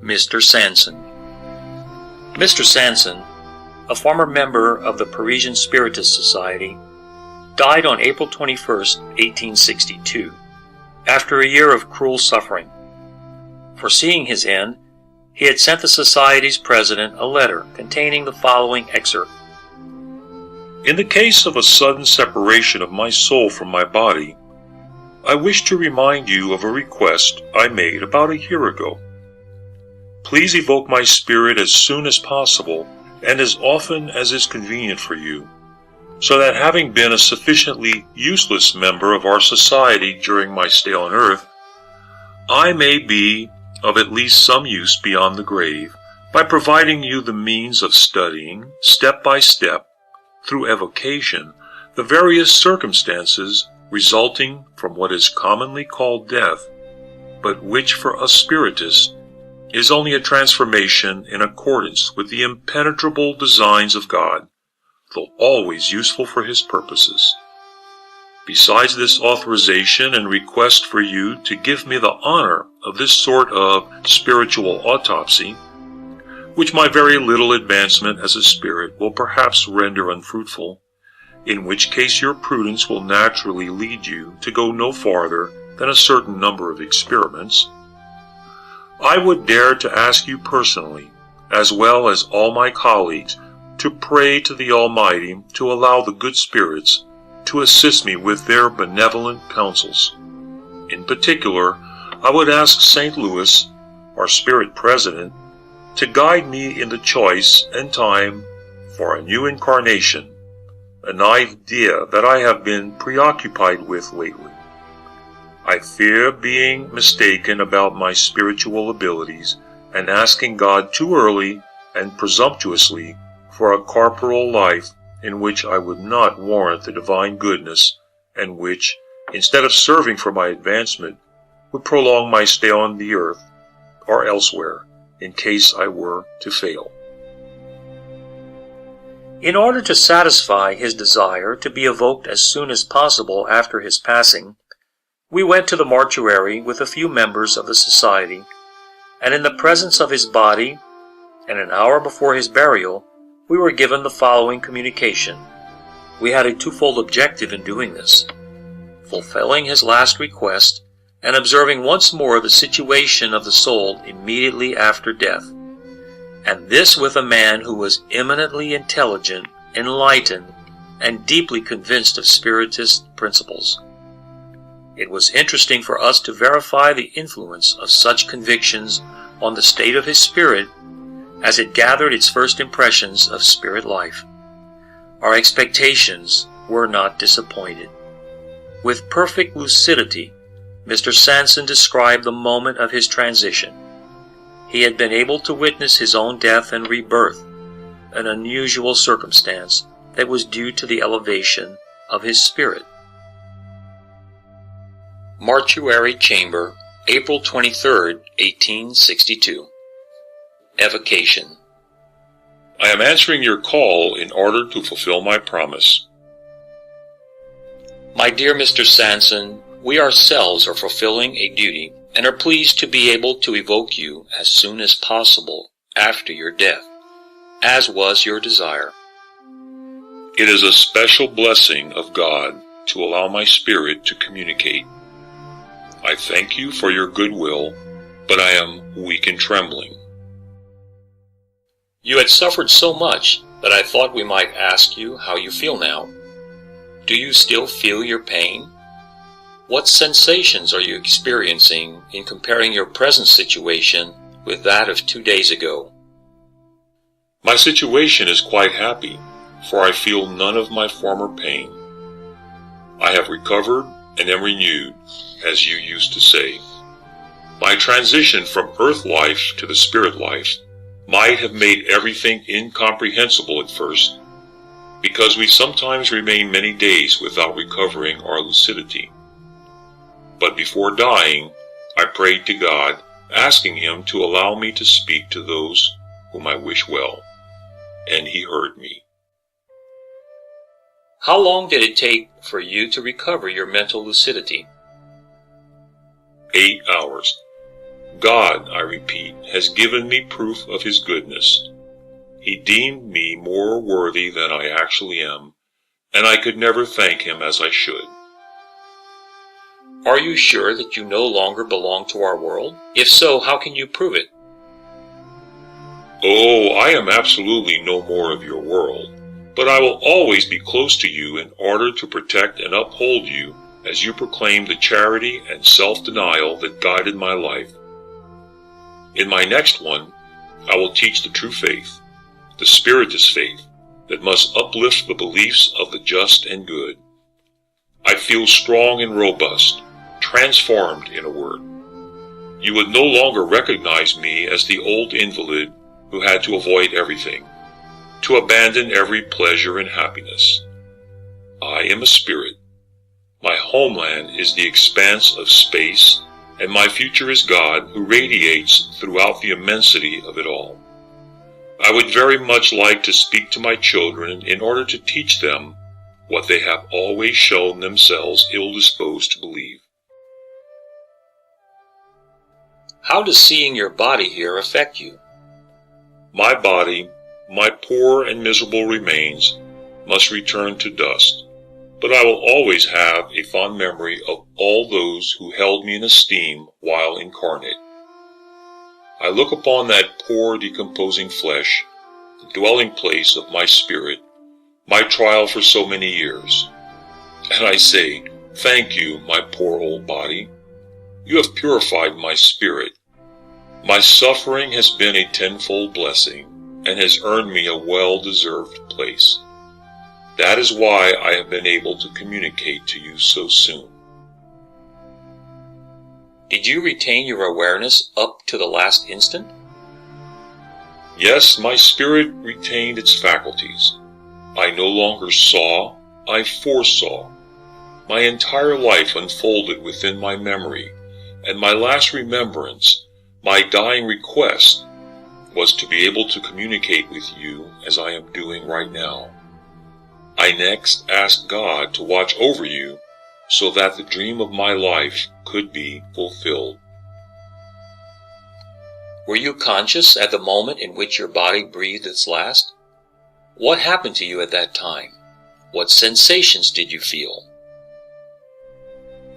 Mr. Sanson. Mr. Sanson, a former member of the Parisian Spiritist Society, died on April 21, 1862, after a year of cruel suffering. Foreseeing his end, he had sent the Society's president a letter containing the following excerpt. In the case of a sudden separation of my soul from my body, I wish to remind you of a request I made about a year ago. Please evoke my spirit as soon as possible and as often as is convenient for you, so that having been a sufficiently useless member of our society during my stay on earth, I may be of at least some use beyond the grave by providing you the means of studying, step by step, through evocation, the various circumstances resulting from what is commonly called death, but which for us Spiritists is only a transformation in accordance with the impenetrable designs of God, though always useful for His purposes. Besides this authorization and request for you to give me the honor of this sort of spiritual autopsy, which my very little advancement as a spirit will perhaps render unfruitful, in which case your prudence will naturally lead you to go no farther than a certain number of experiments, I would dare to ask you personally, as well as all my colleagues, to pray to the Almighty to allow the good spirits to assist me with their benevolent counsels. In particular, I would ask St. Louis, our spirit president, to guide me in the choice and time for a new incarnation, an idea that I have been preoccupied with lately. I fear being mistaken about my spiritual abilities and asking God too early and presumptuously for a corporal life in which I would not warrant the divine goodness and which, instead of serving for my advancement, would prolong my stay on the earth or elsewhere in case I were to fail. In order to satisfy his desire to be evoked as soon as possible after his passing, we went to the mortuary with a few members of the Society, and in the presence of his body, and an hour before his burial, we were given the following communication. We had a twofold objective in doing this: fulfilling his last request and observing once more the situation of the soul immediately after death, and this with a man who was eminently intelligent, enlightened, and deeply convinced of Spiritist principles. It was interesting for us to verify the influence of such convictions on the state of his spirit as it gathered its first impressions of spirit life. Our expectations were not disappointed. With perfect lucidity, Mr. Sanson described the moment of his transition. He had been able to witness his own death and rebirth, an unusual circumstance that was due to the elevation of his spirit. Mortuary Chamber, April 23, 1862. Evocation. I am answering your call in order to fulfill my promise. My dear Mr. Sanson, we ourselves are fulfilling a duty and are pleased to be able to evoke you as soon as possible after your death, as was your desire. It is a special blessing of God to allow my spirit to communicate. I thank you for your goodwill, but I am weak and trembling. You had suffered so much that I thought we might ask you how you feel now. Do you still feel your pain? What sensations are you experiencing in comparing your present situation with that of 2 days ago? My situation is quite happy, for I feel none of my former pain. I have recovered and am renewed, as you used to say. My transition from earth life to the spirit life might have made everything incomprehensible at first, because we sometimes remain many days without recovering our lucidity. But before dying, I prayed to God, asking Him to allow me to speak to those whom I wish well, and He heard me. How long did it take for you to recover your mental lucidity? 8 hours. God God, I repeat, has given me proof of his goodness. He deemed me more worthy than I actually am, and I could never thank him as I should. Are you sure that you no longer belong to our world? If so, how can you prove it? Oh, I am absolutely no more of your world, but I will always be close to you in order to protect and uphold you as you proclaim the charity and self-denial that guided my life. In my next one, I will teach the true faith, the Spiritist faith that must uplift the beliefs of the just and good. I feel strong and robust, transformed in a word. You would no longer recognize me as the old invalid who had to avoid everything, to abandon every pleasure and happiness. I am a spirit. My homeland is the expanse of space, and my future is God who radiates throughout the immensity of it all. I would very much like to speak to my children in order to teach them what they have always shown themselves ill-disposed to believe. How does seeing your body here affect you? My body, my poor and miserable remains, must return to dust, but I will always have a fond memory of all those who held me in esteem while incarnate. I look upon that poor decomposing flesh, the dwelling place of my spirit, my trial for so many years, and I say, thank you, my poor old body. You have purified my spirit. My suffering has been a tenfold blessing, and has earned me a well-deserved place. That is why I have been able to communicate to you so soon. Did you retain your awareness up to the last instant? Yes, my spirit retained its faculties. I no longer saw, I foresaw. My entire life unfolded within my memory, and my last remembrance, my dying request, was to be able to communicate with you as I am doing right now. I next asked God to watch over you so that the dream of my life could be fulfilled. Were you conscious at the moment in which your body breathed its last? What happened to you at that time? What sensations did you feel?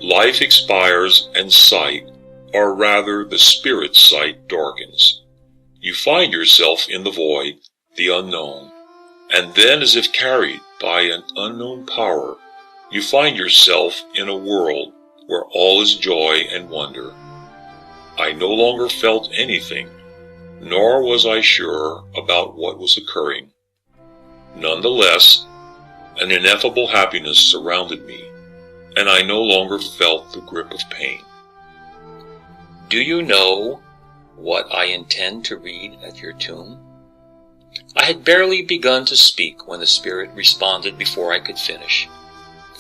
Life expires and sight, or rather the spirit's sight, darkens. You find yourself in the void, the unknown, and then as if carried by an unknown power, you find yourself in a world where all is joy and wonder. I no longer felt anything, nor was I sure about what was occurring. Nonetheless, an ineffable happiness surrounded me, and I no longer felt the grip of pain. Do you know what I intend to read at your tomb? I had barely begun to speak when the Spirit responded before I could finish.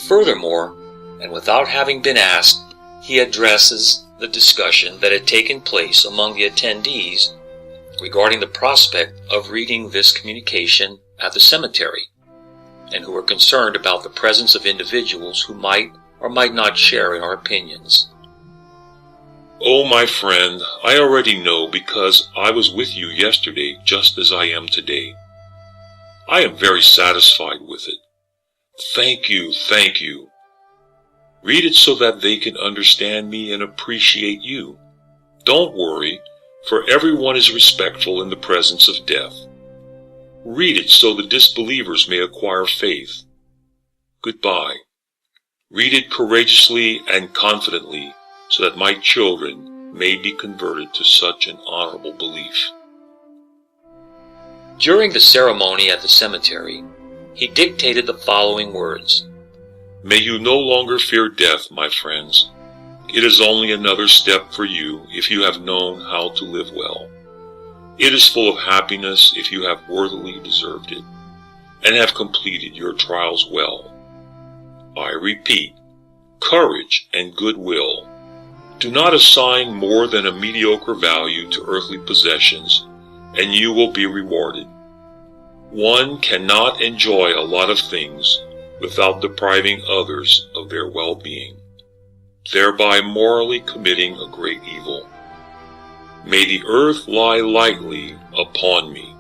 Furthermore, and without having been asked, he addresses the discussion that had taken place among the attendees regarding the prospect of reading this communication at the cemetery, and who were concerned about the presence of individuals who might or might not share in our opinions. Oh, my friend, I already know because I was with you yesterday just as I am today. I am very satisfied with it. Thank you, thank you. Read it so that they can understand me and appreciate you. Don't worry, for everyone is respectful in the presence of death. Read it so the disbelievers may acquire faith. Goodbye. Read it courageously and confidently, so that my children may be converted to such an honorable belief. During the ceremony at the cemetery, he dictated the following words. May you no longer fear death, my friends. It is only another step for you if you have known how to live well. It is full of happiness if you have worthily deserved it, and have completed your trials well. I repeat, courage and goodwill. Do not assign more than a mediocre value to earthly possessions, and you will be rewarded. One cannot enjoy a lot of things without depriving others of their well-being, thereby morally committing a great evil. May the earth lie lightly upon me.